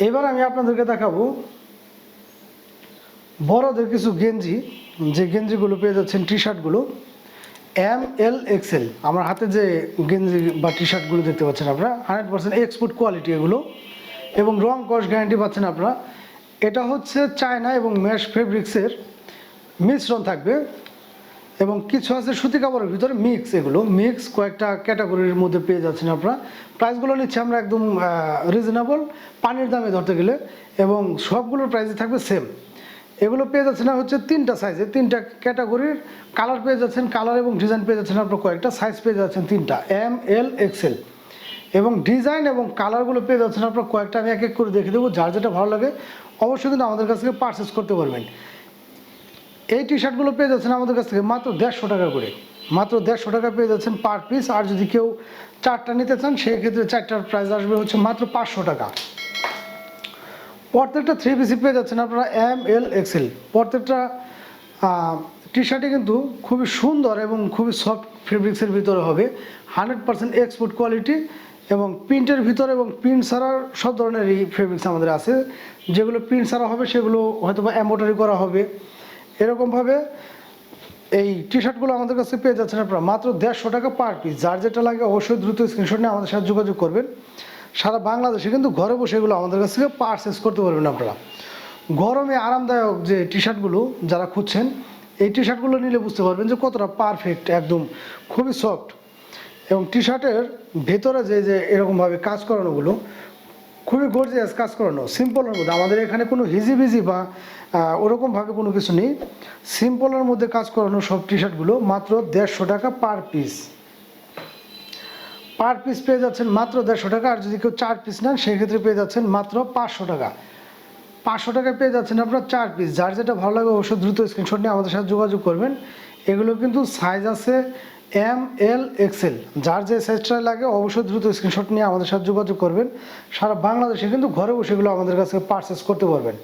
এবার আমি আপনাদেরকে দেখাবো বড়দের কিছু গেঞ্জি, যে গেঞ্জিগুলো পেয়ে যাচ্ছেন, টি শার্টগুলো ML XL। আমার হাতে যে গেঞ্জি বা টি শার্টগুলো দেখতে পাচ্ছেন আপনারা 100% এক্সপোর্ট কোয়ালিটি এগুলো, এবং রং কস গ্যারান্টি পাচ্ছেন আপনারা। এটা হচ্ছে চায়না এবং ম্যাশ ফেব্রিক্সের মিশ্রণ থাকবে, এবং কিছু আছে সুতি কাপড়ের ভিতরে মিক্স। এগুলো মিক্স কয়েকটা ক্যাটাগরির মধ্যে পেয়ে যাচ্ছেন আপনারা। প্রাইসগুলো নিচ্ছে আমরা একদম রিজনেবল, পানির দামে ধরতে গেলে, এবং সবগুলোর প্রাইসই থাকবে সেম। এগুলো পেয়ে যাচ্ছেন হচ্ছে 3টা সাইজে, 3টা ক্যাটাগরির কালার পেয়ে যাচ্ছেন, কালার এবং ডিজাইন পেয়ে যাচ্ছেন আপনার কয়েকটা, সাইজ পেয়ে যাচ্ছেন 3টা ML XL, এবং ডিজাইন এবং কালারগুলো পেয়ে যাচ্ছেন আপনার কয়েকটা। আমি এক এক করে দেখে দেবো, যার যেটা ভালো লাগে অবশ্যই কিন্তু আমাদের কাছ থেকে পারচেস করতে পারবেন। এই টি শার্টগুলো পেয়ে যাচ্ছেন আমাদের কাছ থেকে মাত্র 150 টাকা করে, মাত্র 150 টাকা পেয়ে যাচ্ছেন পার পিস। আর যদি কেউ 4টা নিতে চান সেই ক্ষেত্রে 4টার প্রাইস আসবে হচ্ছে মাত্র 500 টাকা। প্রত্যেকটা 3 পিসি পেয়ে যাচ্ছেন আপনারা ML XL। প্রত্যেকটা টি শার্টই কিন্তু খুবই সুন্দর এবং খুবই সফট ফেব্রিক্সের ভিতরে হবে, 100% এক্সপোর্ট কোয়ালিটি, এবং প্রিন্টের ভিতরে এবং প্রিন্ট ছাড়ার সব ধরনের এই ফেব্রিক্স আমাদের আছে। যেগুলো প্রিন্ট ছাড়া হবে সেগুলো হয়তো বা এমব্রয়ডারি করা হবে, এরকমভাবে এই টি শার্টগুলো আমাদের কাছে পেয়ে যাচ্ছেন আপনারা মাত্র 150 টাকা পার পিস। যার যেটা লাগে অবশ্যই দ্রুত স্ক্রিনশট নিয়ে আমাদের সাথে যোগাযোগ করবেন। সারা বাংলাদেশে কিন্তু ঘরে বসে এগুলো আমাদের কাছ থেকে পারচেস করতে পারবেন আপনারা। গরমে আরামদায়ক যে টি শার্টগুলো যারা খুঁজছেন, এই টি শার্টগুলো নিলে বুঝতে পারবেন যে কতটা পারফেক্ট, একদম খুবই সফট। এবং টি শার্টের ভেতরে যে এরকমভাবে কাজ করানোগুলো খুবই গর্জিয়াস কাজ করানো, সিম্পলের মধ্যে। আমাদের এখানে কোনো হিজিবিজি বা ওরকমভাবে কোনো কিছু নেই, সিম্পলের মধ্যে কাজ করানো সব টি শার্টগুলো মাত্র 150 টাকা পার পিস। পার পিস পেয়ে যাচ্ছেন মাত্র 150 টাকা। আর যদি কেউ 4 পিস নেন সেক্ষেত্রে পেয়ে যাচ্ছেন মাত্র 500 টাকা। 500 টাকায় পেয়ে যাচ্ছেন আপনার 4 পিস। যার যেটা ভালো লাগে অবশ্যই দ্রুত স্ক্রিনশট নিয়ে আমাদের সাথে যোগাযোগ করবেন। এগুলো কিন্তু সাইজ আছে ML XL। যার যে সাইজটা লাগে অবশ্যই দ্রুত স্ক্রিনশট নিয়ে আমাদের সাথে যোগাযোগ করবেন। সারা বাংলাদেশে কিন্তু ঘরে বসে এগুলো আমাদের কাছে পারচেস করতে পারবেন।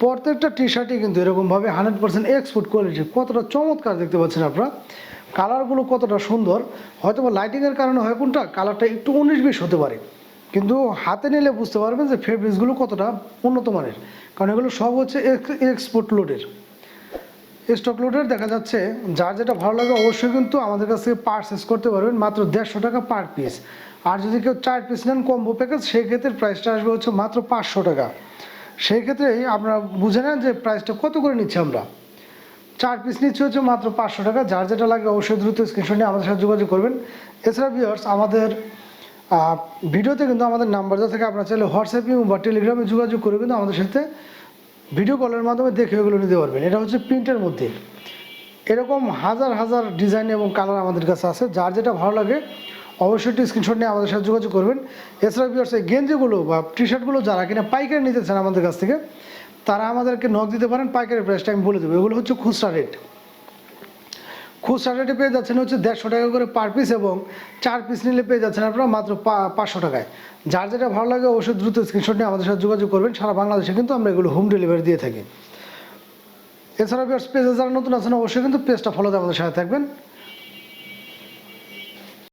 প্রত্যেকটা টি শার্টই কিন্তু এরকমভাবে 100% এক্সপোর্ট কোয়ালিটি। কতটা চমৎকার দেখতে পাচ্ছেন আপনারা, কালারগুলো কতটা সুন্দর। হয়তো বা লাইটিংয়ের কারণে হয় কোনটা কালারটা একটু 19-20 হতে পারে, কিন্তু হাতে নিলে বুঝতে পারবেন যে ফেব্রিক্সগুলো কতটা উন্নত মানের, কারণ এগুলো সব হচ্ছে এক্সপোর্ট লোডের, স্টক লোডের দেখা যাচ্ছে। যার যেটা ভালো লাগে অবশ্যই কিন্তু আমাদের কাছ থেকে পারচেস করতে পারবেন মাত্র 150 টাকা পার পিস। আর যদি কেউ 4 পিস নেন কম্বো প্যাকেজ, সেই ক্ষেত্রে প্রাইসটা আসবে হচ্ছে মাত্র 500 টাকা। সেই ক্ষেত্রেই আপনারা বুঝে নেন যে প্রাইসটা কত করে নিচ্ছি আমরা। 4 পিস নিচ্ছে হচ্ছে মাত্র 500 টাকা। যার যেটা লাগে অবশ্যই দ্রুত স্ক্রিনশট নিয়ে আমাদের সাথে যোগাযোগ করবেন। এছাড়া ভিউয়ার্স, আমাদের ভিডিওতে কিন্তু আমাদের নাম্বার দেওয়া থাকে, আপনারা চাইলে হোয়াটসঅ্যাপে বা টেলিগ্রামে যোগাযোগ করে কিন্তু আমাদের সাথে ভিডিও কলের মাধ্যমে দেখে এগুলো নিতে পারবেন। এটা হচ্ছে প্রিন্টের মধ্যে, এরকম হাজার হাজার ডিজাইন এবং কালার আমাদের কাছে আছে। যার যেটা ভালো লাগে অবশ্যই স্ক্রিনশট নিয়ে আমাদের সাথে যোগাযোগ করবেন। এছাড়া ভিউয়ার্স, এই গেঞ্জিগুলো বা টি শার্টগুলো যারা কিনা পাইকারি নিতে চান আমাদের কাছ থেকে, তারা আমাদেরকে নক দিতে পারেন। পাইকারি প্রাইসটা আমি বলে দেবো। এগুলো হচ্ছে খুচরা রেট। খুচরা রেটে পেয়ে যাচ্ছেন হচ্ছে 150 টাকা করে পার পিস, এবং 4 পিস নিলে পেয়ে যাচ্ছেন আপনারা মাত্র 500 টাকায়। যার যেটা ভালো লাগে অবশ্যই দ্রুত স্ক্রিনশট নিয়ে আমাদের সাথে যোগাযোগ করবেন। সারা বাংলাদেশে কিন্তু আমরা এগুলো হোম ডেলিভারি দিয়ে থাকি। এছাড়া পেজে যারা নতুন আছেন অবশ্যই কিন্তু পেজটা ফলো দিয়ে আমাদের সাথে থাকবেন।